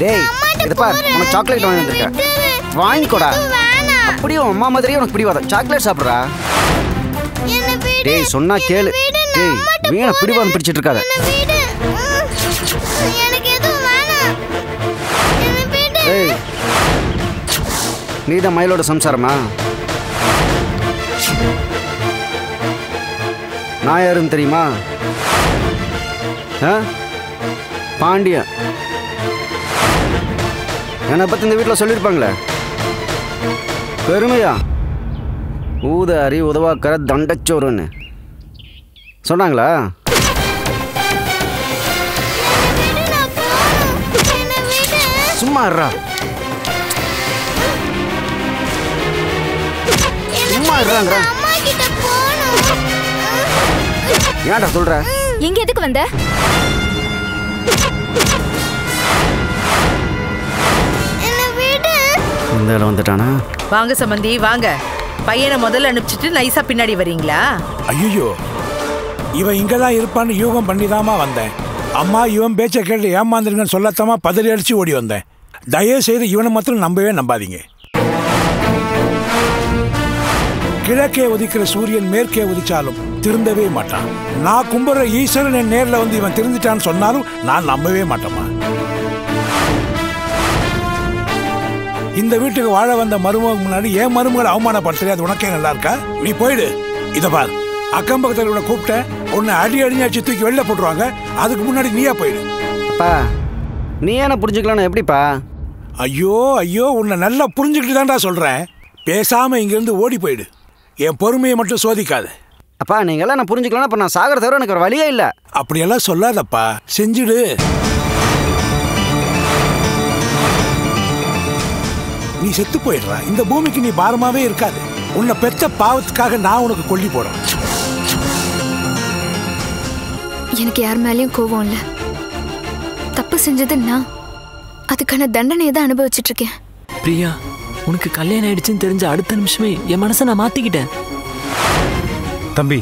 டேய் இத பார் உனக்கு சாக்லேட் வாங்கி வந்திருக்கேன் வாங்கிக்கோடா அப்படியே அம்மா மாதிரியே உனக்கு பிடிவாதம் சாக்லேட் சாப்பிடுறா டேய் சொன்னா கேளு டேய் வீணா பிடிவாதம் பிடிச்சிட்டு இருக்காத டேய் நீதான் மயிலோட சம்சாரமா நான் யாருன்னு தெரியுமா பாண்டியன் என்னை பற்றி இந்த வீட்டில் சொல்லியிருப்பாங்களே பெருமையா ஊதாரி உதவாக்கற தண்டச்சோறுன்னு சொன்னாங்களா சும்மா இருறா சும்மா இருறாங்க ஏன்டா சொல்ற எங்க எதுக்கு வந்த இந்த வந்துட்டானா வாங்க சம்பந்தி வாங்க பையனை முதல்ல அனுப்பிச்சிட்டு நைஸா பின்னாடி வரீங்களா ஐயோ இவன் இங்கதான் இருப்பான்னு யூகம் பண்ணிதாமா வந்தேன் அம்மா இவன் பேச்சை கேட்டு ஏமாந்துருங்கன்னு சொல்லத்தாமா பதறி அடிச்சு ஓடி வந்தேன் தயவு செய்து இவனை மாத்திரம் நம்பவே நம்பாதீங்க கிழக்கே உதிக்கிற சூரியன் மேற்கே உதிச்சாலும் திருந்தவே மாட்டான் நான் கும்புற ஈஸ்வரன் என் நேரில் வந்து இவன் திருந்துட்டான்னு சொன்னாலும் நான் நம்பவே மாட்டேமா இந்த வீட்டுக்கு வாழ வந்த மருமக முன்னாடி என் மருமகளை அவமானப்படுத்துறது அது உனக்கே நல்லா இருக்கா நீ போயிடு இதை பார் அக்கம் பக்கத்தில் கூப்பிட்ட உன்னை அடி அடிஞ்சாச்சு தூக்கி வெளில போட்டுருவாங்க அதுக்கு முன்னாடி நீயா போயிடு அப்பா நீ என்ன புரிஞ்சுக்கலாம் எப்படிப்பா ஐயோ ஐயோ உன்னை நல்லா புரிஞ்சுக்கிட்டு தான்டா சொல்றேன் பேசாம இங்கிருந்து ஓடி போயிடு என் பொறுமையை மட்டும் சோதிக்காது அப்பா நீங்க எல்லாம் நான் புரிஞ்சுக்கலாம் அப்ப நான் சாகர தவிர எனக்கு ஒரு வழியே இல்ல அப்படியெல்லாம் சொல்லாதப்பா செஞ்சுடு நீ செத்து போயிடுற இந்த பூமிக்கு நீ பாரமாவே இருக்காது உன்னை பெத்த பாவத்துக்காக நான் உனக்கு கொல்லி போறேன் எனக்கு யார் மேலேயும் கோவம் இல்ல தப்பு செஞ்சது நான் அதுக்கான தண்டனையை தான் அனுபவிச்சுட்டு இருக்கேன் பிரியா உனக்கு கல்யாணம் ஆயிடுச்சுன்னு தெரிஞ்ச அடுத்த நிமிஷமே என் மனசை நான் மாத்திக்கிட்டேன் தம்பி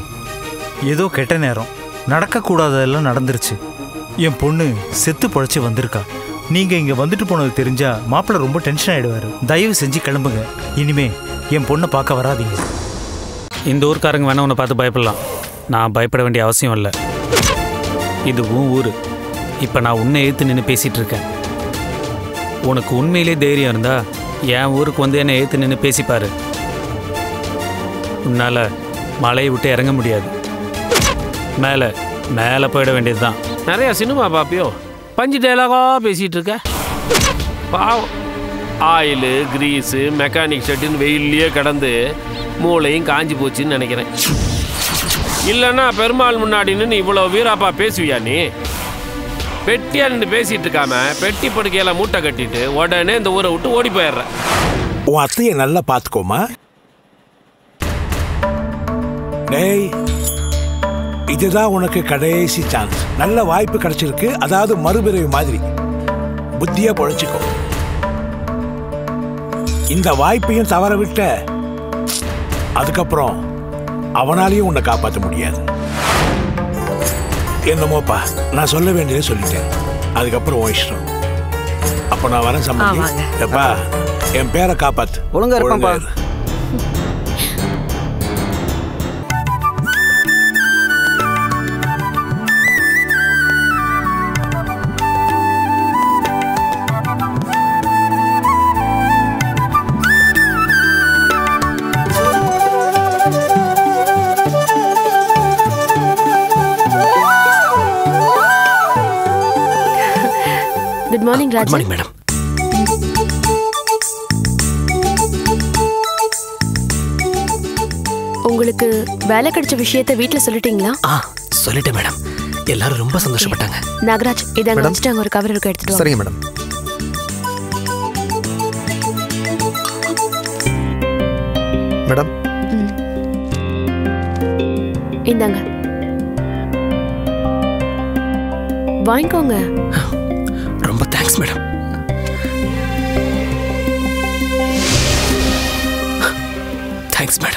ஏதோ கெட்ட நேரம் நடக்கக்கூடாததெல்லாம் நடந்துருச்சு என் பொண்ணு செத்து பொழைச்சி வந்திருக்கா நீங்க இங்க வந்துட்டு போனது தெரிஞ்சா மாப்பிள்ளை ரொம்ப டென்ஷன் ஆயிடுவாரு தயவு செஞ்சு கிளம்புங்க இனிமே என் பொண்ணை பார்க்க வராதீங்க இந்த ஊர்க்காரங்க வேணா உன்னை பார்த்து பயப்படலாம் நான் பயப்பட வேண்டிய அவசியம் இல்லை இது உன் ஊர் இப்போ நான் உன்னை எதிர்த்து நின்று பேசிகிட்டு இருக்கேன் உனக்கு உண்மையிலே தைரியம் இருந்தா என் ஊருக்கு வந்து என்னை எதிர்த்து நின்று பேசிப்பாரு உன்னால் மலையை விட்டு இறங்க முடியாது மேலே மேலே போயிட வேண்டியது தான் நிறையா சினிமா பாப்பியோ பஞ்சு டைலாகாக பேசிகிட்டு இருக்க பாவம் ஆயிலு கிரீஸு மெக்கானிக் ஷெட்டுன்னு வெயில்லையே கடந்து மூளையும் காஞ்சி போச்சுன்னு நினைக்கிறேன் இல்லைன்னா பெருமாள் முன்னாடின்னு நீ இவ்வளோ வீராப்பா பேசுவியா நீ பெட்டியா நின்று பேசிட்டு இருக்காம பெட்டி படுக்கையில மூட்டை கட்டிட்டு உடனே இந்த ஊரை விட்டு ஓடி போயிடுற உன் அத்தையை நல்லா பார்த்துக்கோமா டேய் இதுதான் உனக்கு கடைசி சான்ஸ் நல்ல வாய்ப்பு கிடைச்சிருக்கு அதாவது மறுபிறவி மாதிரி புத்தியா பொழைச்சிக்கோ இந்த வாய்ப்பையும் தவற விட்ட அதுக்கப்புறம் அவனாலையும் உன்னை காப்பாற்ற முடியாது என்னமோப்பா நான் சொல்ல வேண்டியதை சொல்லிட்டேன் அதுக்கப்புறம் உன் இஷ்டம் அப்ப நான் வரேன் சம்பந்தி எப்பா என் பேரை காப்பாத்து ஒழுங்கா இருப்பான்பா good morning Raji. Good morning madam. உங்களுக்கு வேலை கிடைச்ச விஷயத்தை வீட்ல சொல்லிட்டீங்களா? சொல்லிட்டேன் மேடம். எல்லாரும் ரொம்ப சந்தோஷப்பட்டாங்க. நாகராஜ் இத வச்சிட்டாங்க ஒரு கவர் இருக்கு எடுத்துட்டு வா. சரிங்க மேடம். மேடம் இந்தாங்க வாங்கிக்கோங்க. ரொம்ப தேங்க்ஸ் மேடம். Thanks madam.